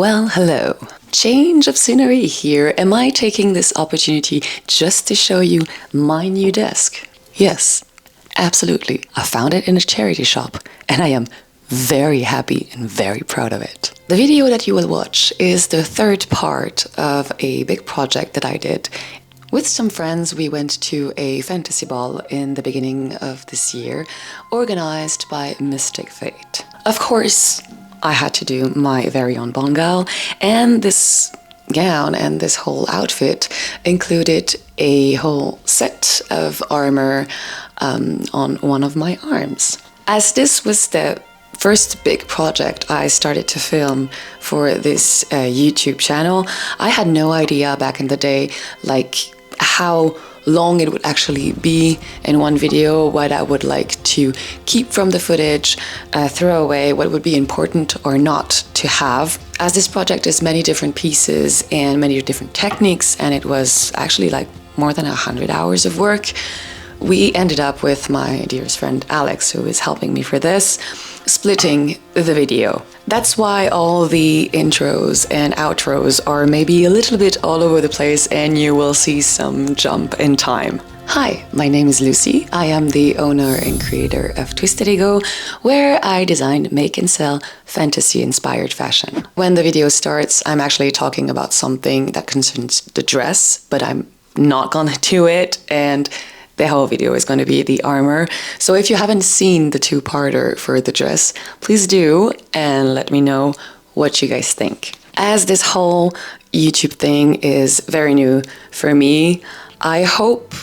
Well, hello. Change of scenery here. Am I taking this opportunity just to show you my new desk? Yes, absolutely. I found it in a charity shop and I am very happy and very proud of it. The video that you will watch is the third part of a big project that I did. With some friends, we went to a fantasy ball in the beginning of this year, organized by Mystic Fate. Of course, I had to do my very own bangal, and this gown and this whole outfit included a whole set of armor on one of my arms. As this was the first big project I started to film for this YouTube channel, I had no idea back in the day like how long it would actually be in one video, what I would like to keep from the footage, throw away, what would be important or not to have. As this project is many different pieces and many different techniques, and it was actually like more than 100 hours of work, we ended up with my dearest friend Alex, who is helping me for this, splitting the video. That's why all the intros and outros are maybe a little bit all over the place and you will see some jump in time. Hi, my name is Lucie. I am the owner and creator of Twisted Ego, where I design, make and sell fantasy-inspired fashion. When the video starts, I'm actually talking about something that concerns the dress, but I'm not gonna do it, and the whole video is going to be the armor. So if you haven't seen the two-parter for the dress, please do and let me know what you guys think. As this whole YouTube thing is very new for me, I hope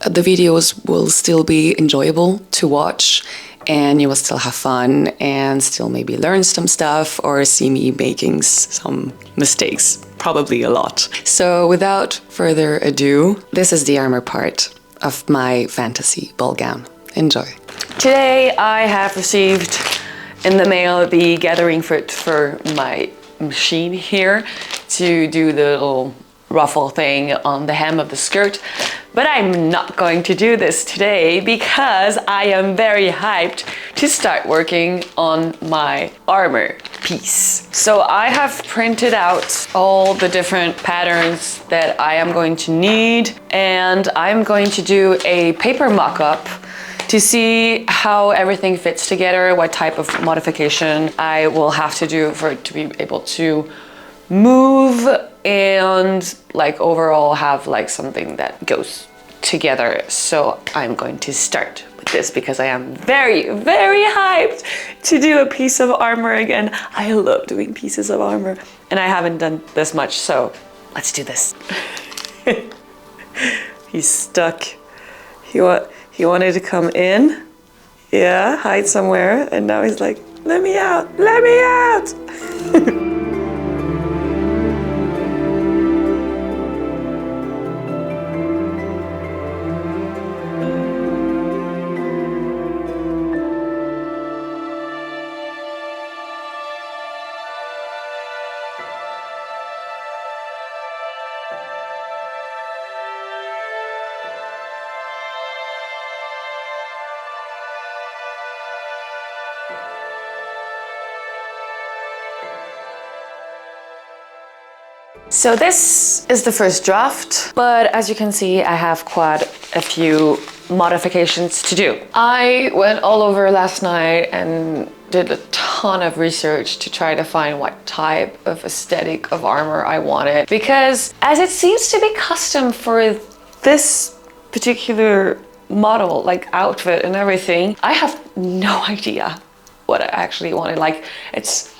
the videos will still be enjoyable to watch and you will still have fun and still maybe learn some stuff or see me making some mistakes, probably a lot. So without further ado, this is the armor part of my fantasy ball gown. Enjoy. Today I have received in the mail the gathering foot for my machine here to do the little ruffle thing on the hem of the skirt, but I'm not going to do this today because I am very hyped to start working on my armor piece. So I have printed out all the different patterns that I am going to need, and I'm going to do a paper mock-up to see how everything fits together, what type of modification I will have to do for it to be able to move and like overall have like something that goes together. So I'm going to start with this because I am very, very hyped to do a piece of armor again. I love doing pieces of armor and I haven't done this much, so let's do this. He's stuck. He wanted to come in, yeah, hide somewhere, and now he's like, let me out, let me out. So this is the first draft, but as you can see, I have quite a few modifications to do. I went all over last night and did a ton of research to try to find what type of aesthetic of armor I wanted, because as it seems to be custom for this particular model, like outfit and everything, I have no idea what I actually wanted. Like it's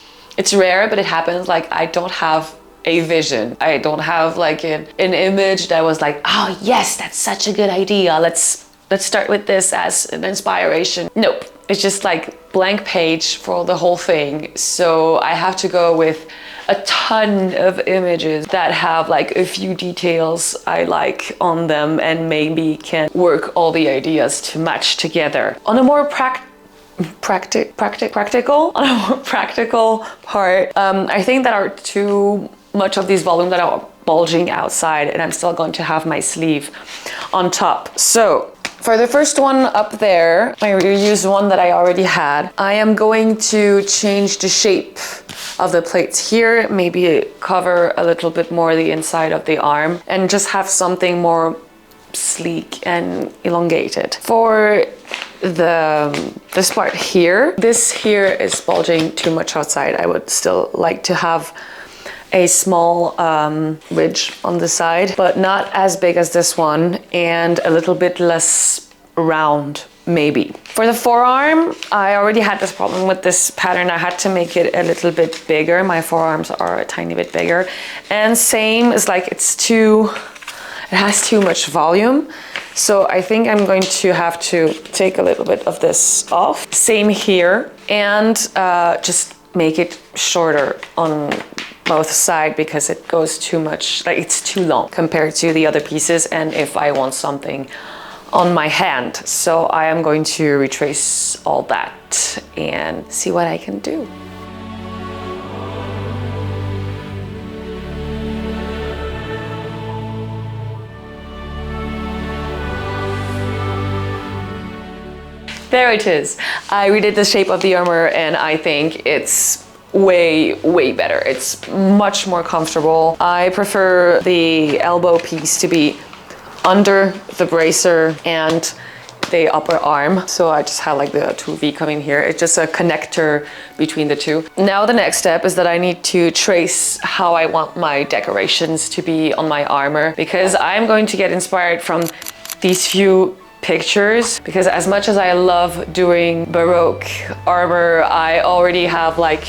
rare, but it happens. Like I don't have a vision. I don't have like an image that was like, oh yes, that's such a good idea. Let's start with this as an inspiration. Nope, it's just like blank page for the whole thing. So I have to go with a ton of images that have like a few details I like on them and maybe can work all the ideas to match together. On a more practical part, I think that are too much of these volumes that are bulging outside, and I'm still going to have my sleeve on top. So For the first one up there, I used one that I already had. I am going to change the shape of the plates here, maybe cover a little bit more the inside of the arm and just have something more sleek and elongated. For this part here, this here is bulging too much outside. I would still like to have a small ridge on the side, but not as big as this one, and a little bit less round maybe. For the forearm, I already had this problem with this pattern. I had to make it a little bit bigger. My forearms are a tiny bit bigger, and same is like it has too much volume. So I think I'm going to have to take a little bit of this off. Same here, and just make it shorter on both sides because it goes too much, like it's too long compared to the other pieces, and if I want something on my hand. So I am going to retrace all that and see what I can do. There it is. I redid the shape of the armor and I think it's way better. It's much more comfortable. I prefer the elbow piece to be under the bracer and the upper arm. So I just have like the 2V coming here. It's just a connector between the two. Now the next step is that I need to trace how I want my decorations to be on my armor, because I'm going to get inspired from these few pictures, because as much as I love doing Baroque armor, I already have like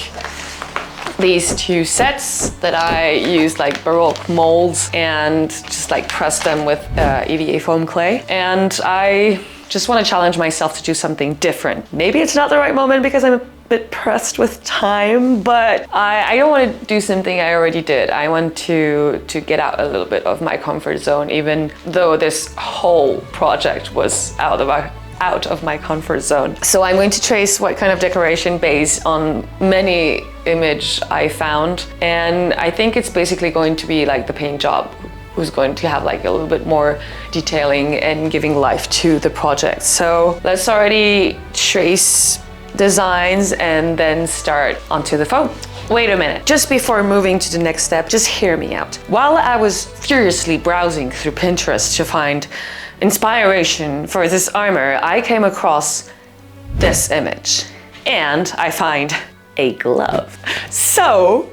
these two sets that I use like Baroque molds and just like press them with EVA foam clay. And I just want to challenge myself to do something different. Maybe it's not the right moment because I'm a bit pressed with time, but I don't want to do something I already did. I want to get out a little bit of my comfort zone, even though this whole project was out of my comfort zone. So I'm going to trace what kind of decoration based on many images I found, and I think it's basically going to be like the paint job, who's going to have like a little bit more detailing and giving life to the project. So let's already trace designs and then start onto the foam. Wait a minute, just before moving to the next step, just hear me out. While I was furiously browsing through Pinterest to find inspiration for this armor, I came across this image and I find a glove. So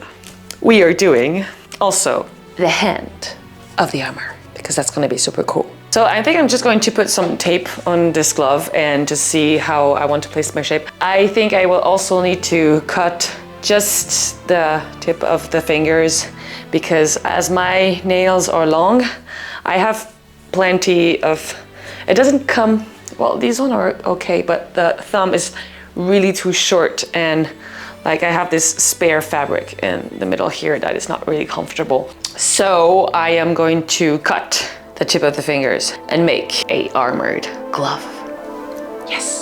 we are doing also the hand of the armor, because that's going to be super cool. So I think I'm just going to put some tape on this glove and just see how I want to place my shape. I think I will also need to cut just the tip of the fingers, because as my nails are long, I have plenty of, it doesn't come, well, these ones are okay, but the thumb is really too short, and like I have this spare fabric in the middle here that is not really comfortable. So I am going to cut the tip of the fingers and make a armored glove. Yes.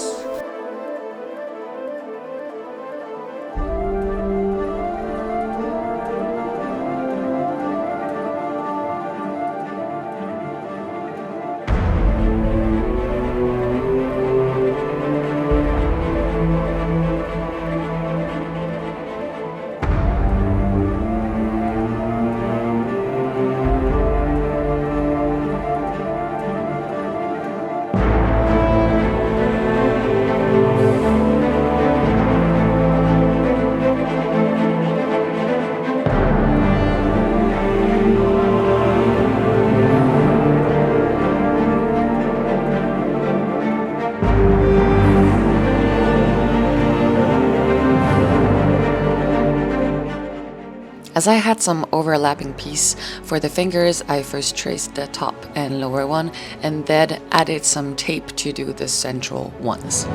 As I had some overlapping piece for the fingers, I first traced the top and lower one and then added some tape to do the central ones.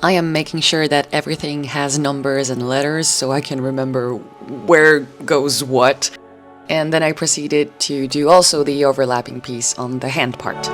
I am making sure that everything has numbers and letters so I can remember where goes what. And then I proceeded to do also the overlapping piece on the hand part.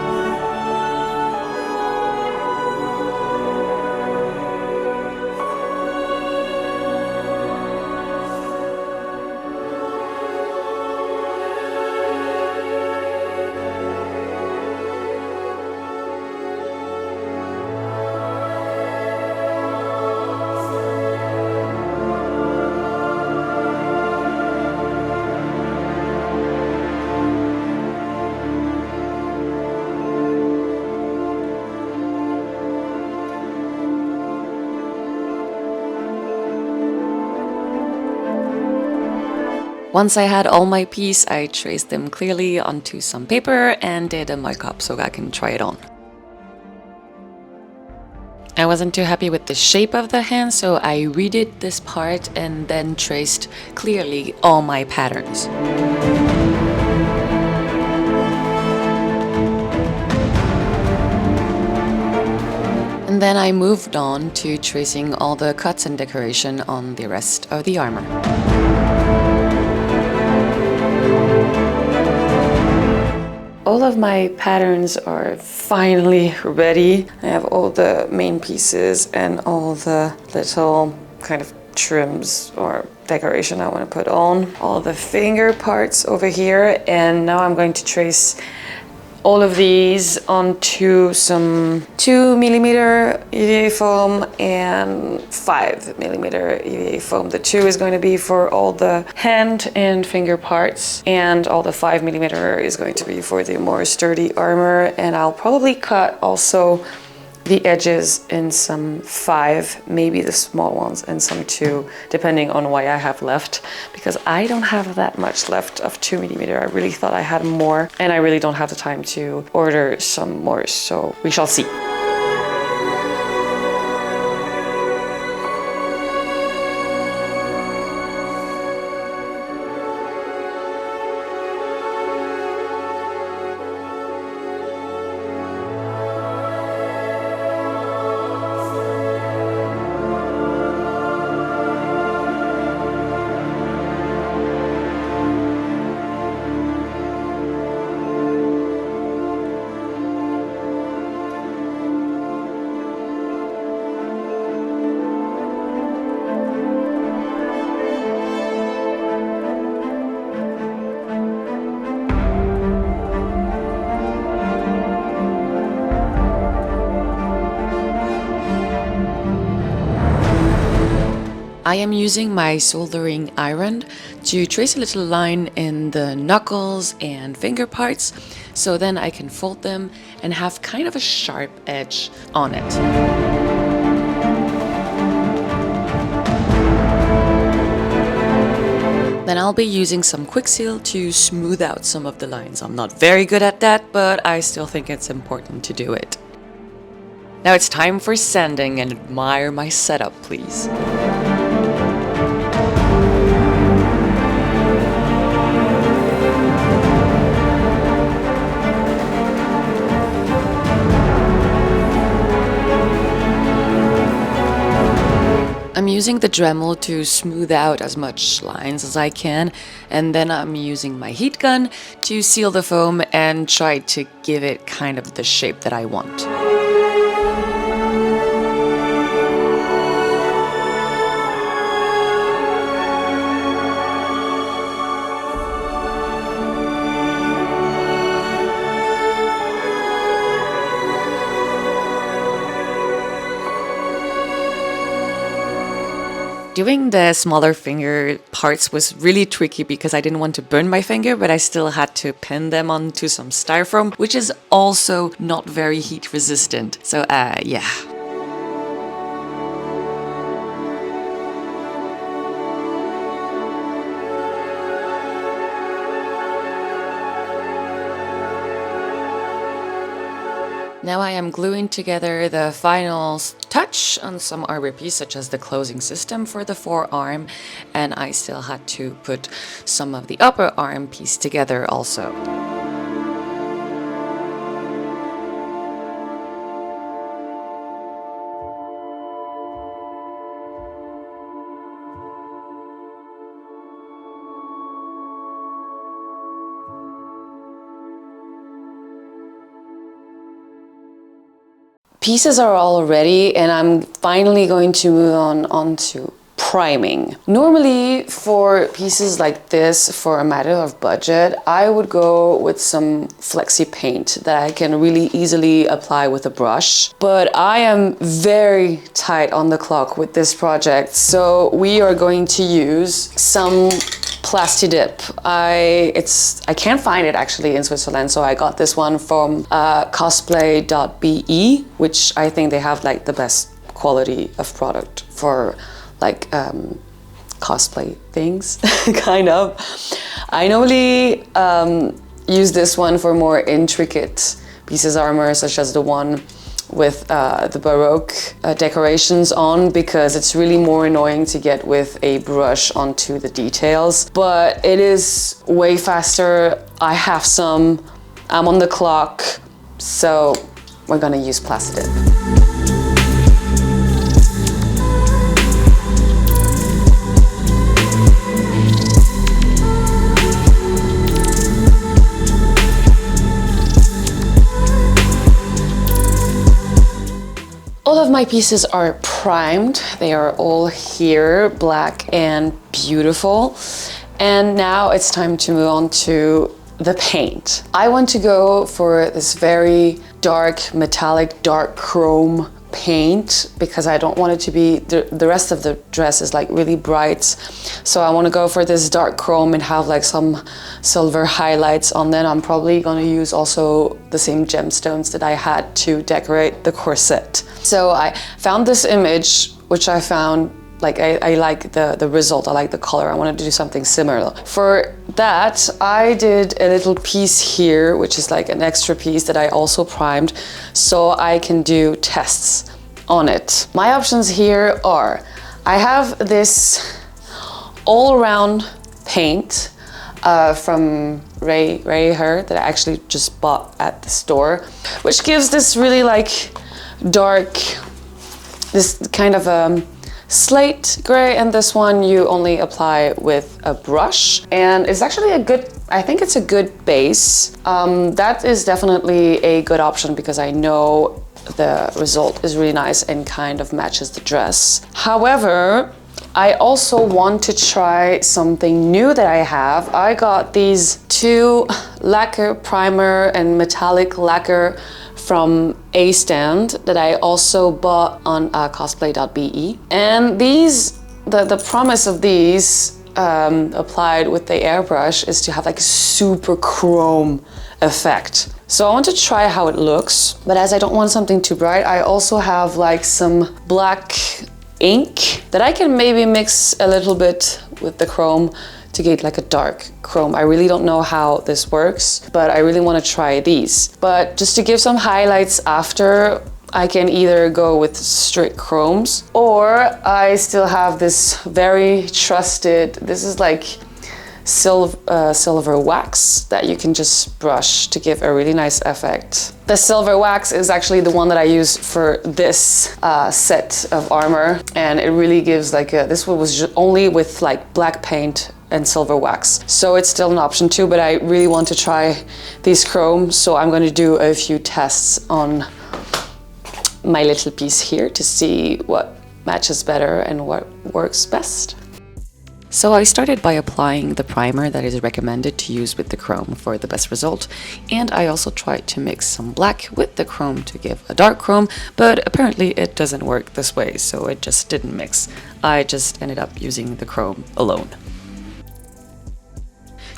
Once I had all my pieces, I traced them clearly onto some paper and did a mock-up so I can try it on. I wasn't too happy with the shape of the hand, so I redid this part and then traced clearly all my patterns. And then I moved on to tracing all the cuts and decoration on the rest of the armor. All of my patterns are finally ready. I have all the main pieces and all the little kind of trims or decoration I want to put on. All the finger parts over here, and now I'm going to trace all of these onto some 2mm EVA foam and 5mm EVA foam. The 2 is going to be for all the hand and finger parts, and all the 5mm is going to be for the more sturdy armor. And I'll probably cut also the edges in some 5, maybe the small ones, and some 2, depending on what I have left, because I don't have that much left of 2mm. I really thought I had more, and I really don't have the time to order some more, so we shall see. I am using my soldering iron to trace a little line in the knuckles and finger parts, so then I can fold them and have kind of a sharp edge on it. Then I'll be using some quick seal to smooth out some of the lines. I'm not very good at that, but I still think it's important to do it. Now it's time for sanding, and admire my setup, please. I'm using the Dremel to smooth out as much lines as I can, and then I'm using my heat gun to seal the foam and try to give it kind of the shape that I want. Doing the smaller finger parts was really tricky because I didn't want to burn my finger, but I still had to pin them onto some styrofoam, which is also not very heat resistant. So yeah. Now I am gluing together the final touch on some armor piece, such as the closing system for the forearm, and I still had to put some of the upper arm piece together also. Pieces are all ready, and I'm finally going to move on to priming. Normally for pieces like this, for a matter of budget, I would go with some flexi paint that I can really easily apply with a brush. But I am very tight on the clock with this project, so we are going to use some Plasti Dip. I can't find it actually in Switzerland, so I got this one from cosplay.be, which I think they have like the best quality of product for like cosplay things, kind of. I normally use this one for more intricate pieces of armor, such as the one with the Baroque decorations on, because it's really more annoying to get with a brush onto the details. But it is way faster. I have some, I'm on the clock, so we're gonna use Plastic. All of my pieces are primed. They are all here, black and beautiful. And now it's time to move on to the paint. I want to go for this very dark, metallic, dark chrome paint because I don't want it to be, the rest of the dress is like really bright. So I want to go for this dark chrome and have like some silver highlights on. Then I'm probably going to use also the same gemstones that I had to decorate the corset. So I found this image, which I found like I like the result, I like the color. I wanted to do something similar. For that, I did a little piece here, which is like an extra piece that I also primed, so I can do tests on it. My options here are, I have this all-around paint from Her that I actually just bought at the store, which gives this really like dark, this kind of slate gray, and this one you only apply with a brush, and it's actually a good, I think it's a good base. That is definitely a good option because I know the result is really nice and kind of matches the dress. However, I also want to try something new that I have. I got these two lacquer primer and metallic lacquer from a stand that I also bought on cosplay.be. And these, the promise of these applied with the airbrush is to have like a super chrome effect. So I want to try how it looks, but as I don't want something too bright, I also have like some black ink that I can maybe mix a little bit with the chrome to get like a dark chrome. I really don't know how this works, but I really want to try these. But just to give some highlights after, I can either go with straight chromes, or I still have this very trusted, this is like silver wax that you can just brush to give a really nice effect. The silver wax is actually the one that I use for this set of armor, and it really gives like a, this one was only with like black paint and silver wax, so it's still an option too, but I really want to try these chromes, so I'm going to do a few tests on my little piece here to see what matches better and what works best. So I started by applying the primer that is recommended to use with the chrome for the best result, and I also tried to mix some black with the chrome to give a dark chrome, but apparently it doesn't work this way, so it just didn't mix. I just ended up using the chrome alone.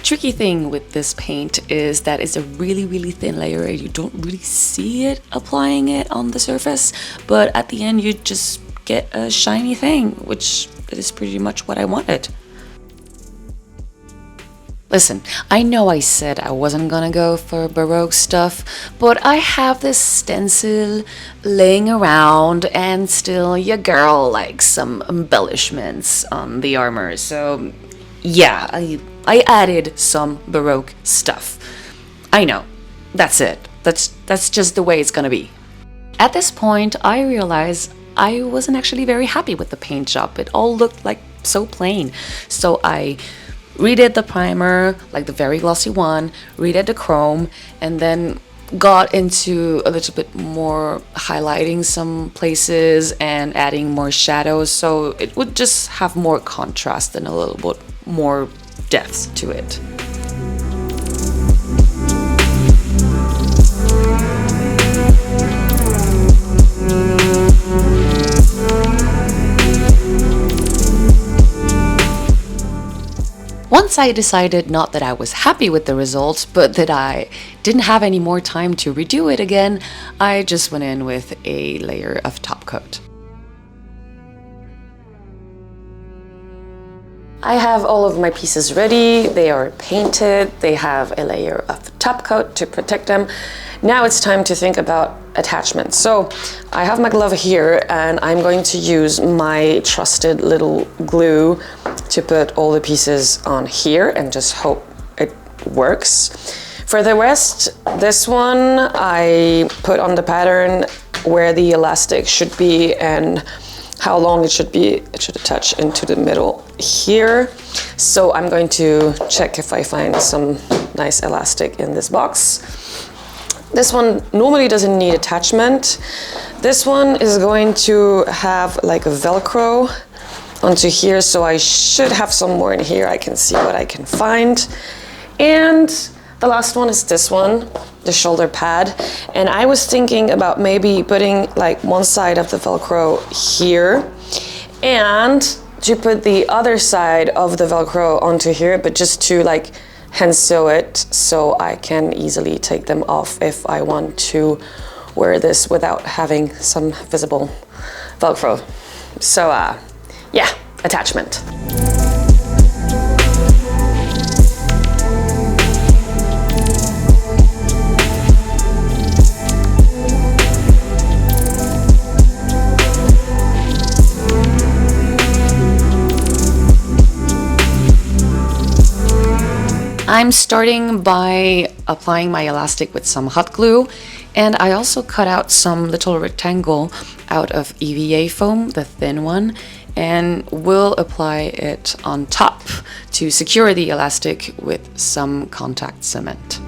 Tricky thing with this paint is that it's a really thin layer. You don't really see it applying it on the surface, but at the end you just get a shiny thing, which is pretty much what I wanted. Listen, I know I said I wasn't gonna go for Baroque stuff, but I have this stencil laying around, and still your girl likes some embellishments on the armor, so yeah, I added some Baroque stuff. I know, that's it. That's just the way it's gonna be. At this point, I realized I wasn't actually very happy with the paint job. It all looked like so plain. So I redid the primer, like the very glossy one, redid the chrome, and then got into a little bit more highlighting some places and adding more shadows, so it would just have more contrast and a little bit more depth to it. Once I decided not that I was happy with the results, but that I didn't have any more time to redo it again, I just went in with a layer of top coat. I have all of my pieces ready. They are painted. They have a layer of top coat to protect them. Now it's time to think about attachments. So I have my glove here and I'm going to use my trusted little glue to put all the pieces on here and just hope it works. For the rest, this one I put on the pattern where the elastic should be and how long it should be. It should attach into the middle here. So I'm going to check if I find some nice elastic in this box. This one normally doesn't need attachment. This one is going to have like a Velcro onto here, so I should have some more in here. I can see what I can find. And the last one is this one, the shoulder pad. And I was thinking about maybe putting like one side of the Velcro here and to put the other side of the Velcro onto here, but just to like hand sew it so I can easily take them off if I want to wear this without having some visible Velcro. So yeah, attachment. I'm starting by applying my elastic with some hot glue, and I also cut out some little rectangle out of EVA foam, the thin one, and will apply it on top to secure the elastic with some contact cement.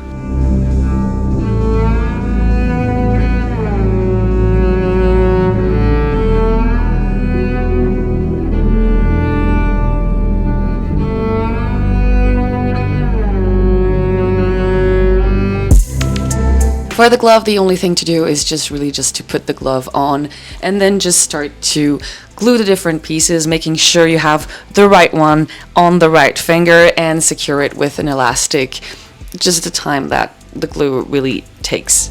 For the glove, the only thing to do is just to put the glove on and then just start to glue the different pieces, making sure you have the right one on the right finger and secure it with an elastic, just the time that the glue really takes.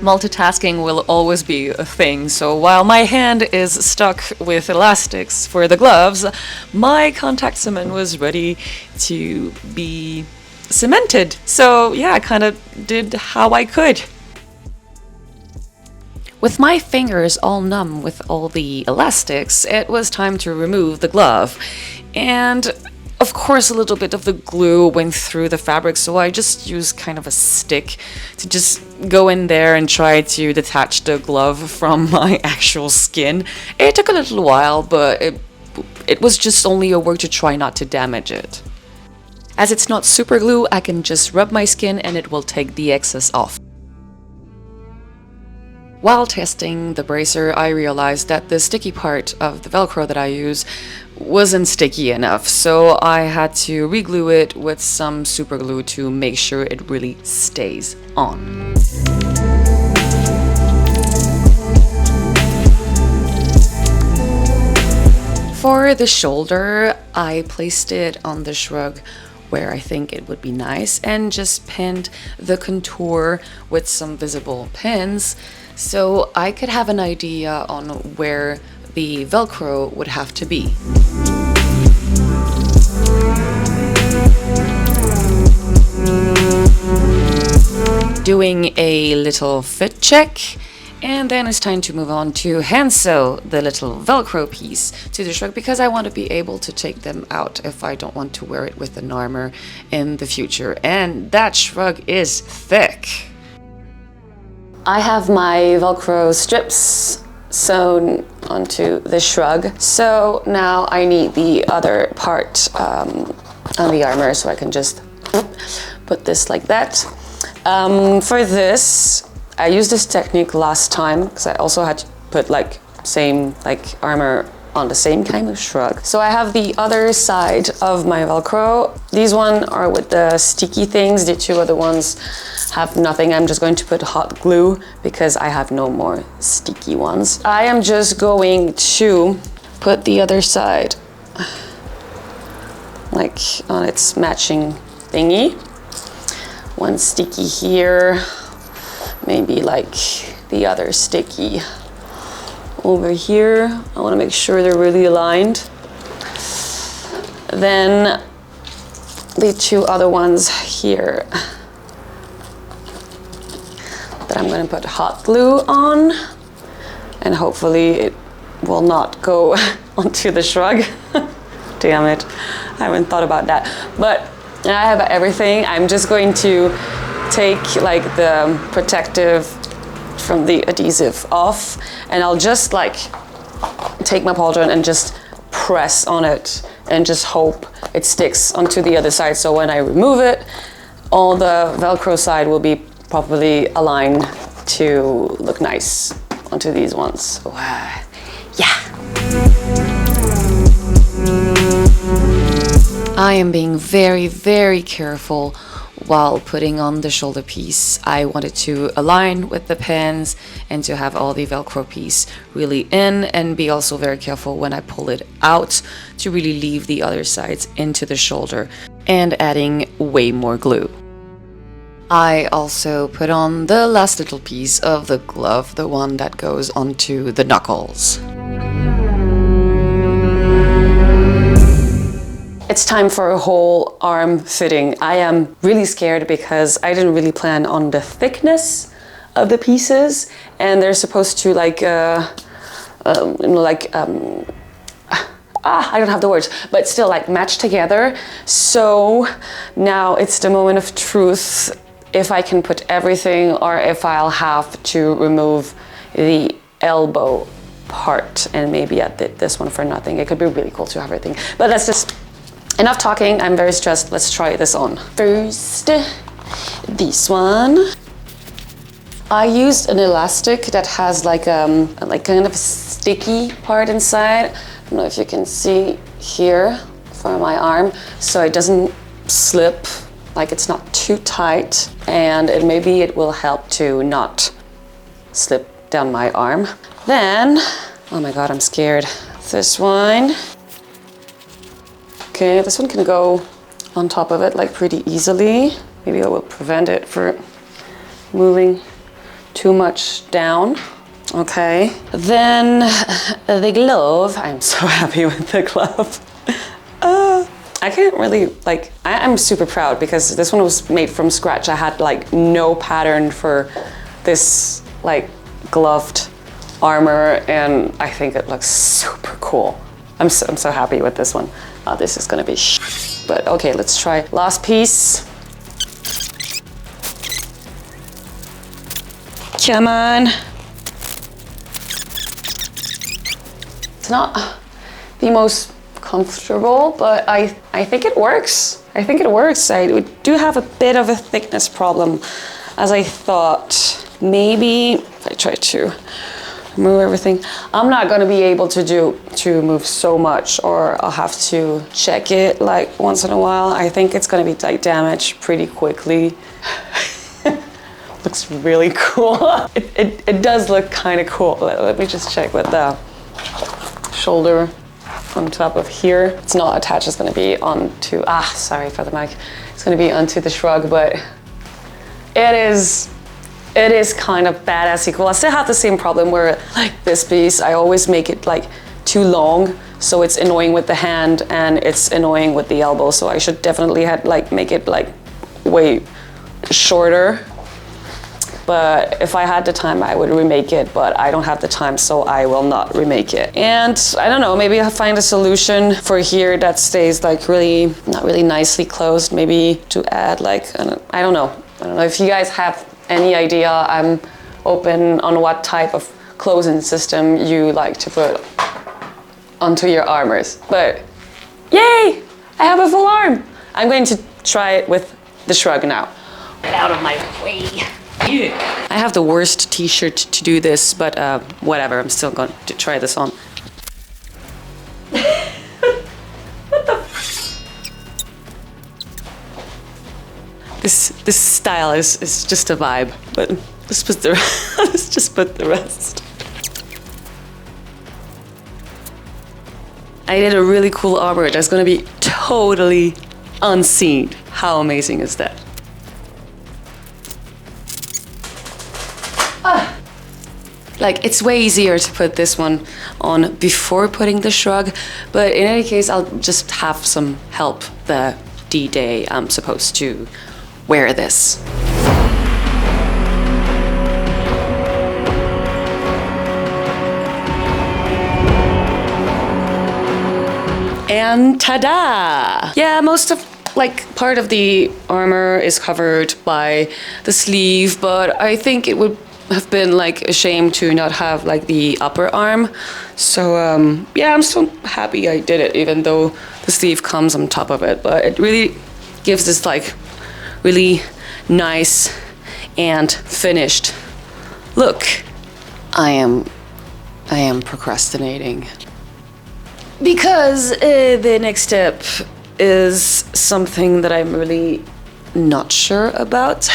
Multitasking will always be a thing, so while my hand is stuck with elastics for the gloves, my contact cement was ready to be cemented. So yeah, I kind of did how I could. With my fingers all numb with all the elastics, it was time to remove the glove. And of course, a little bit of the glue went through the fabric, so I just used kind of a stick to just go in there and try to detach the glove from my actual skin. It took a little while, but it was just only a work to try not to damage it. As it's not super glue, I can just rub my skin and it will take the excess off. While testing the bracer, I realized that the sticky part of the Velcro that I use wasn't sticky enough, so I had to re-glue it with some super glue to make sure it really stays on. For the shoulder, I placed it on the shrug where I think it would be nice and just pinned the contour with some visible pins so I could have an idea on where the Velcro would have to be. Doing a little fit check, and then it's time to move on to hand sew the little Velcro piece to the shrug because I want to be able to take them out if I don't want to wear it with an armor in the future, and that shrug is thick. I have my Velcro strips sewn onto the shrug, so now I need the other part on the armor, so I can just put this like that. For this, I used this technique last time because I also had to put like same like armor on the same kind of shrug. So I have the other side of my Velcro. These one are with the sticky things. The two other ones have nothing. I'm just going to put hot glue because I have no more sticky ones. I am just going to put the other side like on its matching thingy. One sticky here, maybe like the other sticky over here. I want to make sure they're really aligned. Then the two other ones here that I'm going to put hot glue on, and hopefully it will not go onto the shrug. Damn it, I haven't thought about that. But I have everything. I'm just going to take like the protective from the adhesive off, and I'll just like take my pauldron and just press on it and just hope it sticks onto the other side. So when I remove it, all the Velcro side will be properly aligned to look nice onto these ones. Wow. Yeah. I am being very, very careful while putting on the shoulder piece. I wanted to align with the pins and to have all the Velcro piece really in, and be also very careful when I pull it out to really leave the other sides into the shoulder and adding way more glue. I also put on the last little piece of the glove, the one that goes onto the knuckles. It's time for a whole arm fitting. I am really scared because I didn't really plan on the thickness of the pieces, and they're supposed to like, I don't have the words, but still like match together. So now it's the moment of truth, if I can put everything or if I'll have to remove the elbow part and maybe add this one for nothing. It could be really cool to have everything, but let's just, enough talking, I'm very stressed. Let's try this on. First, this one. I used an elastic that has like kind of a sticky part inside. I don't know if you can see here for my arm, so it doesn't slip, like it's not too tight, and maybe it will help to not slip down my arm. Then, oh my God, I'm scared. This one. Okay, this one can go on top of it like pretty easily. Maybe I will prevent it from moving too much down. Okay, then the glove. I'm so happy with the glove. I can't really like, I'm super proud because this one was made from scratch. I had like no pattern for this like gloved armor, and I think it looks super cool. I'm so happy with this one. This is gonna be but okay, let's try last piece. Come on. It's not the most comfortable, but I think it works. I think it works. I do have a bit of a thickness problem, as I thought. Maybe if I try to move everything, I'm not gonna be able to move so much, or I'll have to check it like once in a while. I think it's gonna be like damaged pretty quickly. Looks really cool. It does look kind of cool. Let me just check with the shoulder on top of here. It's not attached, it's gonna be onto, sorry for the mic. It's gonna be onto the shrug, but it is kind of badassy cool. I still have the same problem where like this piece, I always make it like too long, so it's annoying with the hand and it's annoying with the elbow. So I should definitely make it like way shorter. But if I had the time, I would remake it, but I don't have the time, so I will not remake it. And I don't know, maybe I'll find a solution for here that stays like not really nicely closed. Maybe to add like, I don't know if you guys have any idea. I'm open on what type of closing system you like to put onto your armors. But yay! I have a full arm! I'm going to try it with the shrug now. Get out of my way. Yeah. I have the worst t-shirt to do this, but whatever, I'm still going to try this on. What the? This style is just a vibe, but let's put the let's just put the rest. I did a really cool armor that's gonna be totally unseen. How amazing is that? Like, it's way easier to put this one on before putting the shrug, but in any case, I'll just have some help the D-Day I'm supposed to wear this. And ta-da! Yeah, most of, like, part of the armor is covered by the sleeve, but I think it would have been like a shame to not have like the upper arm. So yeah, I'm still happy I did it, even though the sleeve comes on top of it, but it really gives this like really nice and finished look. I am procrastinating because the next step is something that I'm really not sure about.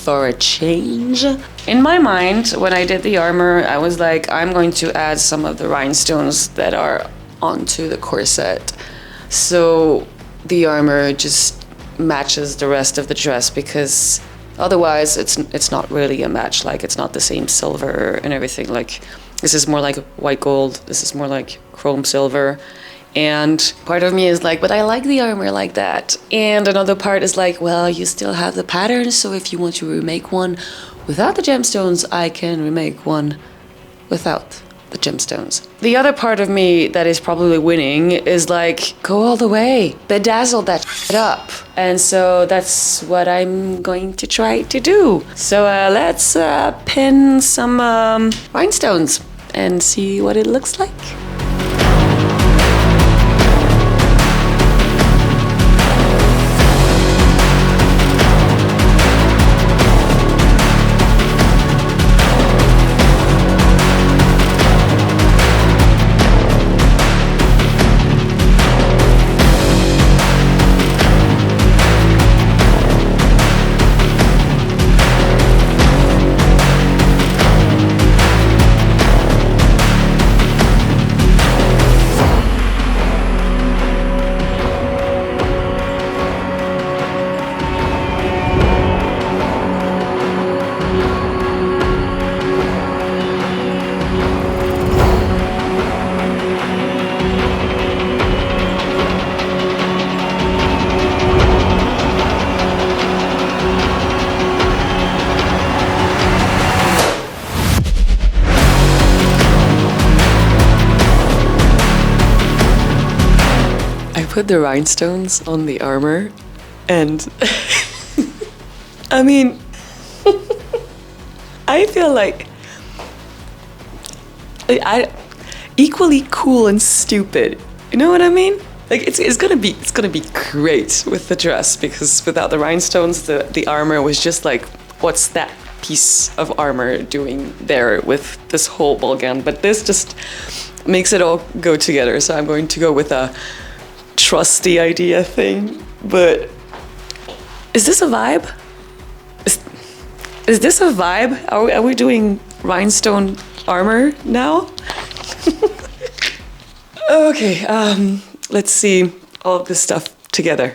For a change. In my mind, when I did the armor, I was like, I'm going to add some of the rhinestones that are onto the corset, so the armor just matches the rest of the dress, because otherwise it's not really a match. Like, it's not the same silver and everything. Like, this is more like white gold, this is more like chrome silver. And part of me is like, but I like the armor like that. And another part is like, well, you still have the pattern, so if you want to remake one without the gemstones, I can remake one without the gemstones. The other part of me that is probably winning is like, go all the way, bedazzle that shit up. And so that's what I'm going to try to do. So let's pin some rhinestones and see what it looks like. Put the rhinestones on the armor, and I mean, I feel like I equally cool and stupid. You know what I mean? Like, it's gonna be great with the dress, because without the rhinestones, the armor was just like, what's that piece of armor doing there with this whole ball gown? But this just makes it all go together. So I'm going to go with a trusty idea thing. But is this a vibe? Is this a vibe? Are we doing rhinestone armor now? Okay, let's see all of this stuff together.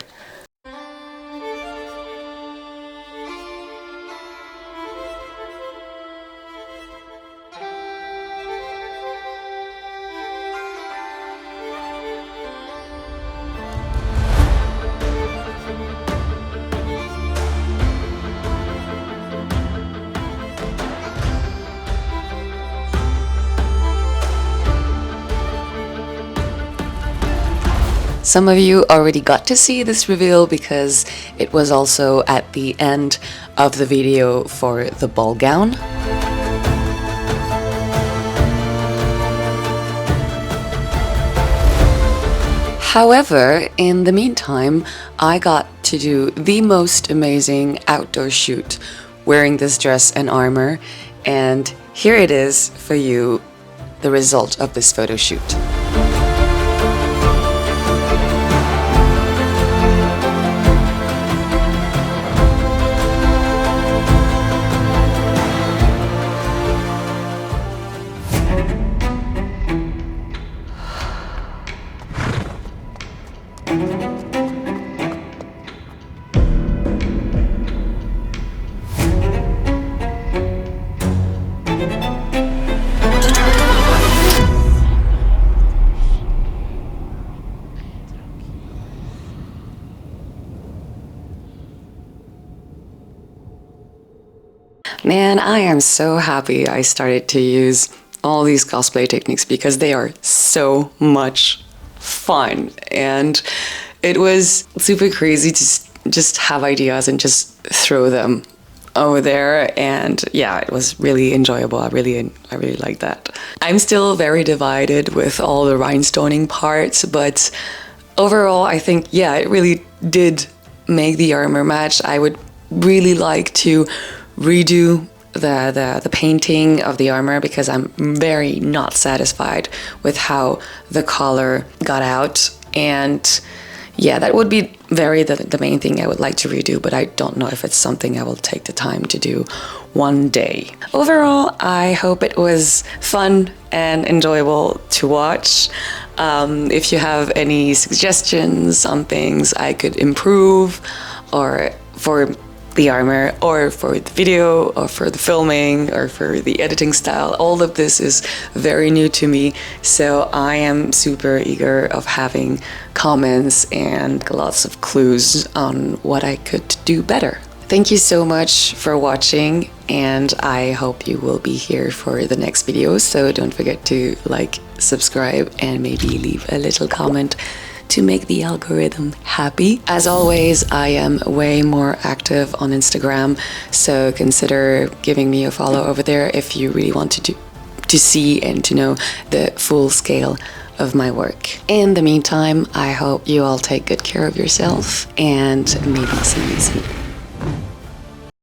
Some of you already got to see this reveal because it was also at the end of the video for the ball gown. However, in the meantime, I got to do the most amazing outdoor shoot wearing this dress and armor, and here it is for you, the result of this photo shoot. Man, I am so happy I started to use all these cosplay techniques because they are so much fun, and it was super crazy to just have ideas and just throw them over there. And yeah, it was really enjoyable. I really like that. I'm still very divided with all the rhinestoning parts, but overall I think, yeah, it really did make the armor match. I would really like to redo the painting of the armor because I'm very not satisfied with how the color got out. And yeah, that would be the main thing I would like to redo, but I don't know if it's something I will take the time to do one day. Overall, I hope it was fun and enjoyable to watch. If you have any suggestions on things I could improve, or for the armor, or for the video, or for the filming, or for the editing style, all of this is very new to me, so I am super eager of having comments and lots of clues on what I could do better. Thank you so much for watching, and I hope you will be here for the next video, so don't forget to like, subscribe, and maybe leave a little comment to make the algorithm happy. As always, I am way more active on Instagram, so consider giving me a follow over there if you really want to see and to know the full scale of my work. In the meantime, I hope you all take good care of yourself, and maybe see you soon.